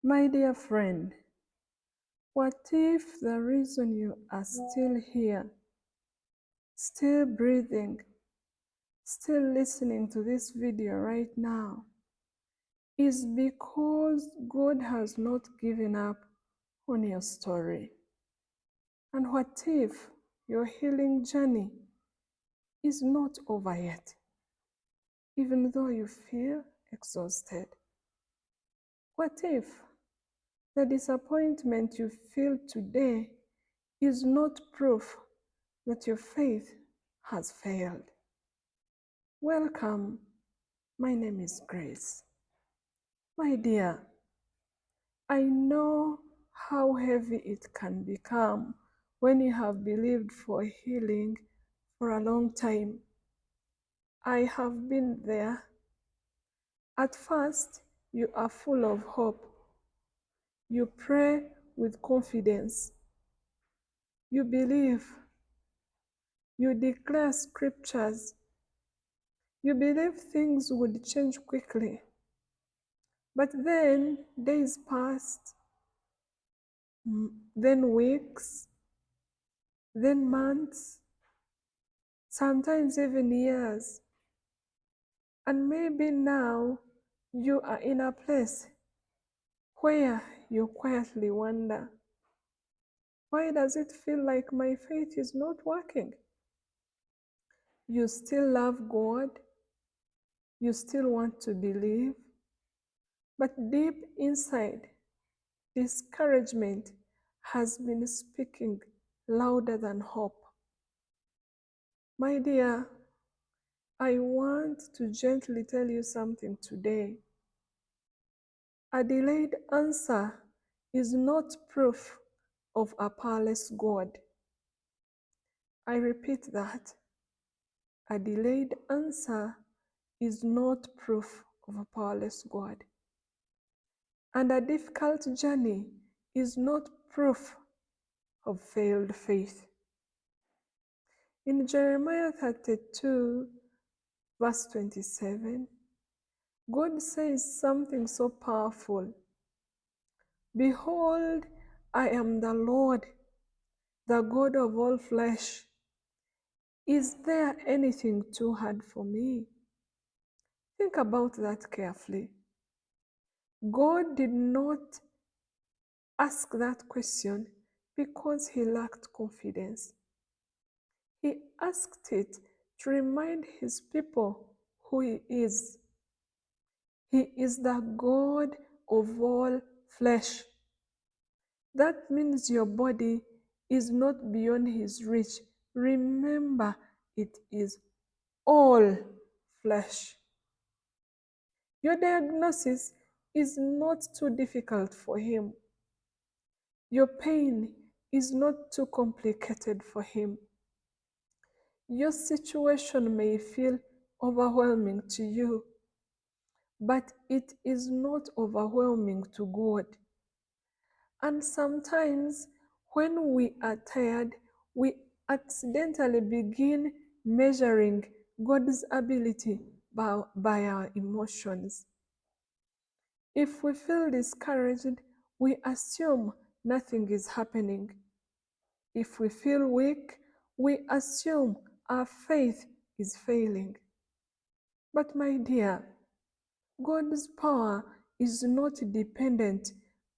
My dear friend, what if the reason you are still here, still breathing, still listening to this video right now, is because God has not given up on your story? And what if your healing journey is not over yet, even though you feel exhausted? What if the disappointment you feel today is not proof that your faith has failed? Welcome, my name is Grace. My dear, I know how heavy it can become when you have believed for healing for a long time. I have been there. At first, you are full of hope. You pray with confidence. You believe. You declare scriptures. You believe things would change quickly. But then days passed, then weeks, then months, sometimes even years. And maybe now you are in a place where you quietly wonder, why does it feel like my faith is not working? You still love God, you still want to believe, but deep inside, discouragement has been speaking louder than hope. My dear, I want to gently tell you something today. A delayed answer is not proof of a powerless God. I repeat that. A delayed answer is not proof of a powerless God. And a difficult journey is not proof of failed faith. In Jeremiah 32, verse 27, God says something so powerful. Behold, I am the Lord, the God of all flesh. Is there anything too hard for me? Think about that carefully. God did not ask that question because he lacked confidence. He asked it to remind his people who he is. He is the God of all flesh. That means your body is not beyond his reach. Remember, it is all flesh. Your diagnosis is not too difficult for him. Your pain is not too complicated for him. Your situation may feel overwhelming to you, but it is not overwhelming to God. And sometimes when we are tired, we accidentally begin measuring God's ability by our emotions. If we feel discouraged, we assume nothing is happening. If we feel weak, we assume our faith is failing. But my dear, God's power is not dependent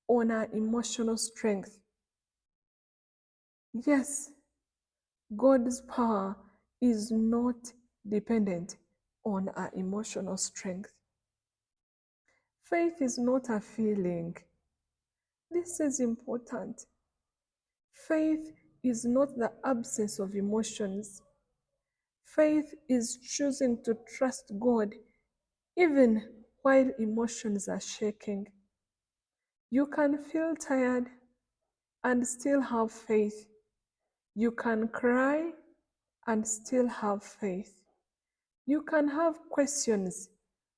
on our emotional strength. Yes, God's power is not dependent on our emotional strength. Faith is not a feeling. This is important. Faith is not the absence of emotions. Faith is choosing to trust God even while emotions are shaking. You can feel tired and still have faith. You can cry and still have faith. You can have questions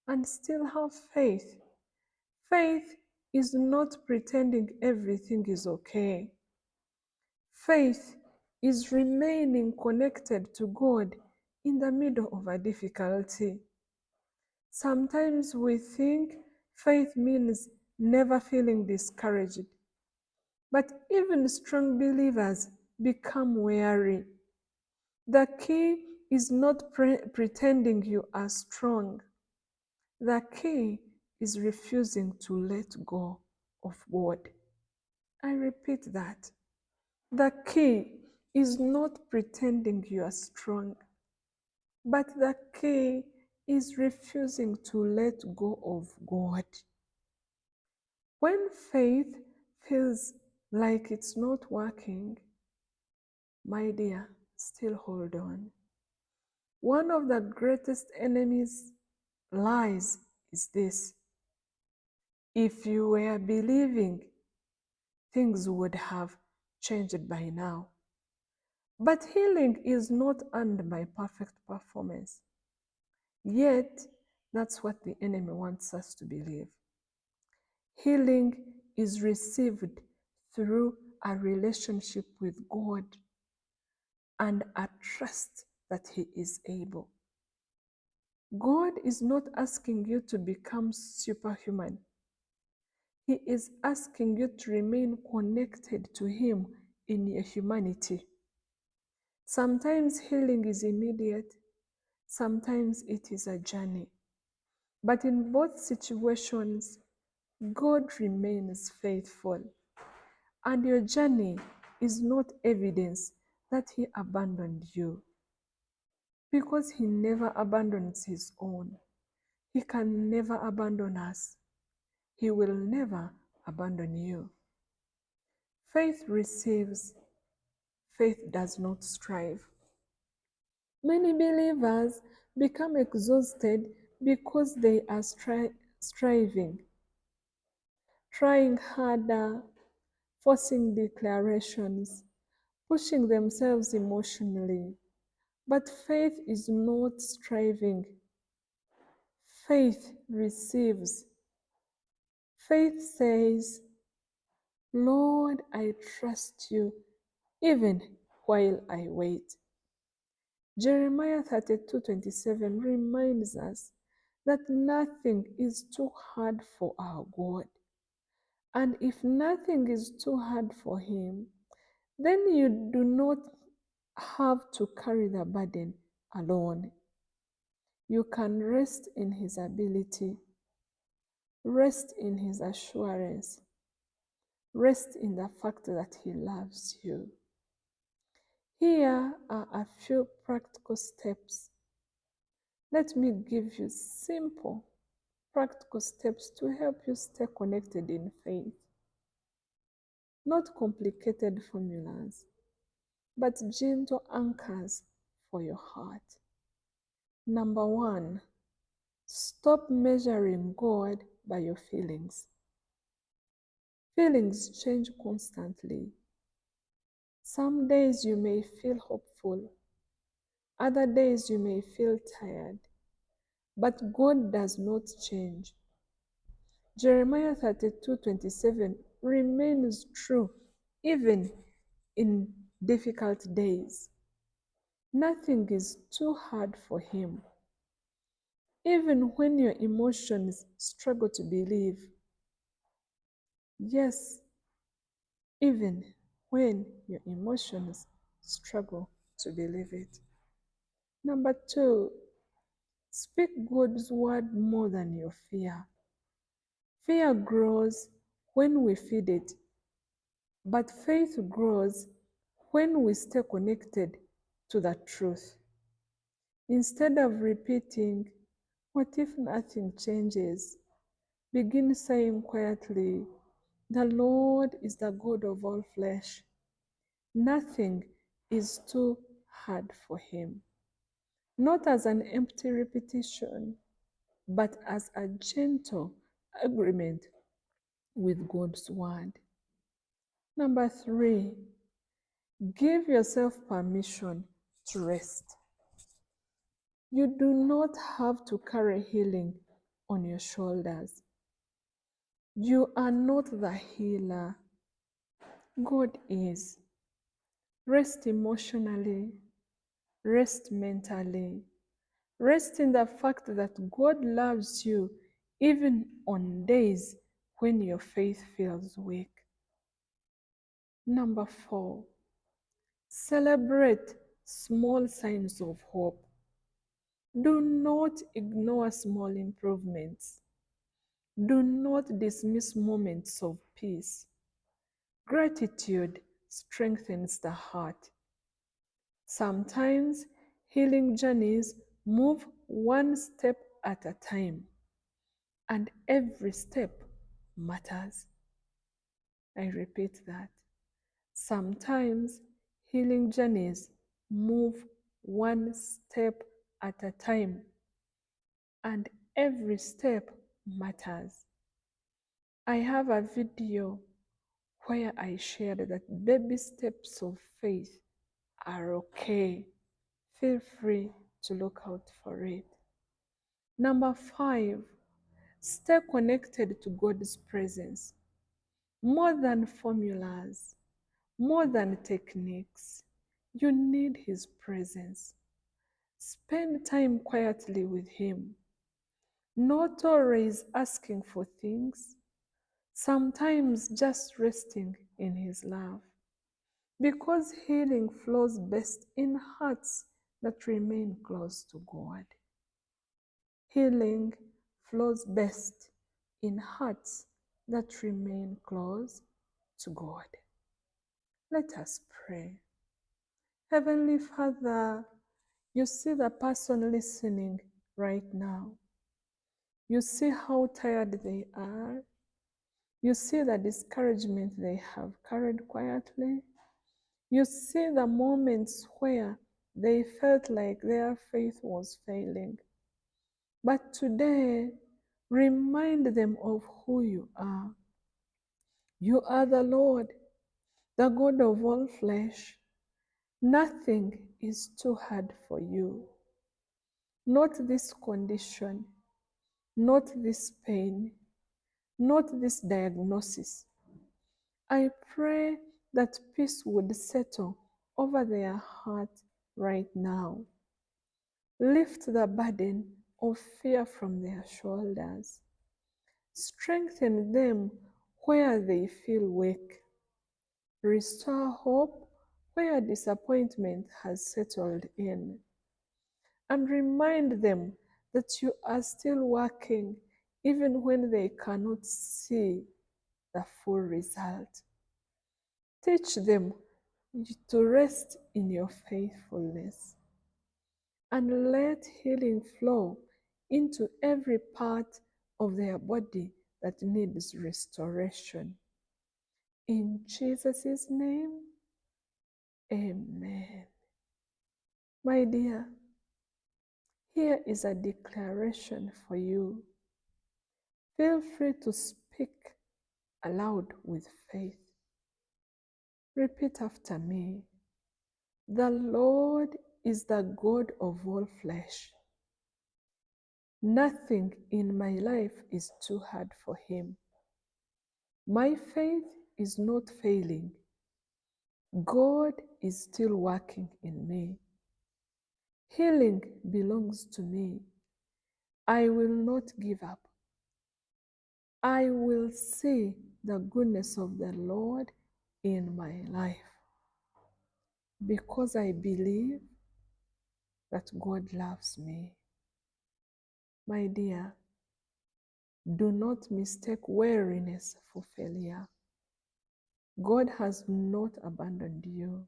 and still have faith. Faith is not pretending everything is okay. Faith is remaining connected to God in the middle of a difficulty. Sometimes we think faith means never feeling discouraged. But even strong believers become weary. The key is not pretending you are strong. The key is refusing to let go of God. I repeat that. The key is not pretending you are strong, but the key is refusing to let go of God. When faith feels like it's not working, my dear, still hold on. One of the greatest enemy's lies is this: if you were believing, things would have changed by now. But healing is not earned by perfect performance. Yet, that's what the enemy wants us to believe. Healing is received through a relationship with God and a trust that He is able. God is not asking you to become superhuman. He is asking you to remain connected to Him in your humanity. Sometimes healing is immediate, sometimes it is a journey. But in both situations, God remains faithful. And your journey is not evidence that He abandoned you. Because He never abandons His own. He can never abandon us. He will never abandon you. Faith receives, faith does not strive. Many believers become exhausted because they are striving, trying harder, forcing declarations, pushing themselves emotionally. But faith is not striving. Faith receives. Faith says, Lord, I trust you even while I wait. Jeremiah 32:27 reminds us that nothing is too hard for our God. And if nothing is too hard for Him, then you do not have to carry the burden alone. You can rest in His ability, rest in His assurance, rest in the fact that He loves you. Here are a few practical steps. Let me give you simple, practical steps to help you stay connected in faith. Not complicated formulas, but gentle anchors for your heart. Number 1, stop measuring God by your feelings. Feelings change constantly. Some days you may feel hopeful, other days you may feel tired, but God does not change. Jeremiah 32:27 remains true even in difficult days. Nothing is too hard for Him. Even when your emotions struggle to believe. Yes, even when your emotions struggle to believe it. Number 2, speak God's word more than your fear. Fear grows when we feed it, but faith grows when we stay connected to the truth. Instead of repeating, "What if nothing changes?" begin saying quietly, "The Lord is the God of all flesh. Nothing is too hard for Him." Not as an empty repetition, but as a gentle agreement with God's word. Number 3, give yourself permission to rest. You do not have to carry healing on your shoulders. You are not the healer. God is. Rest emotionally, rest mentally, rest in the fact that God loves you even on days when your faith feels weak. Number 4, celebrate small signs of hope. Do not ignore small improvements. Do not dismiss moments of peace. Gratitude strengthens the heart. Sometimes healing journeys move one step at a time, and every step matters. I repeat that. Sometimes healing journeys move one step at a time, and every step matters. I have a video where I shared that baby steps of faith are okay. Feel free to look out for it. Number 5, stay connected to God's presence. More than formulas, more than techniques, you need His presence. Spend time quietly with Him, not always asking for things, sometimes just resting in His love. Because healing flows best in hearts that remain close to God. Healing flows best in hearts that remain close to God. Let us pray. Heavenly Father, you see the person listening right now. You see how tired they are. You see the discouragement they have carried quietly. You see the moments where they felt like their faith was failing. But today, remind them of who you are. You are the Lord, the God of all flesh. Nothing is too hard for you. Not this condition, not this pain, not this diagnosis. I pray that peace would settle over their heart right now. Lift the burden of fear from their shoulders. Strengthen them where they feel weak. Restore hope where disappointment has settled in. And remind them that you are still working even when they cannot see the full result. Teach them to rest in your faithfulness and let healing flow into every part of their body that needs restoration. In Jesus' name, amen. My dear, here is a declaration for you. Feel free to speak aloud with faith. Repeat after me. The Lord is the God of all flesh. Nothing in my life is too hard for Him. My faith is not failing. God is still working in me. Healing belongs to me. I will not give up. I will see the goodness of the Lord in my life because I believe that God loves me. My dear, do not mistake weariness for failure. God has not abandoned you.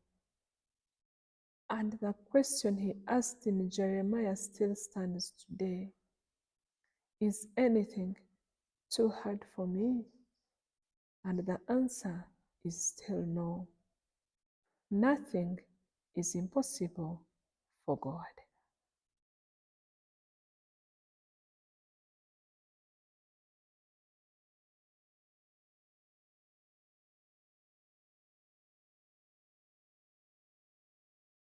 And the question He asked in Jeremiah still stands today. Is anything too hard for me? And the answer is still no. Nothing is impossible for God.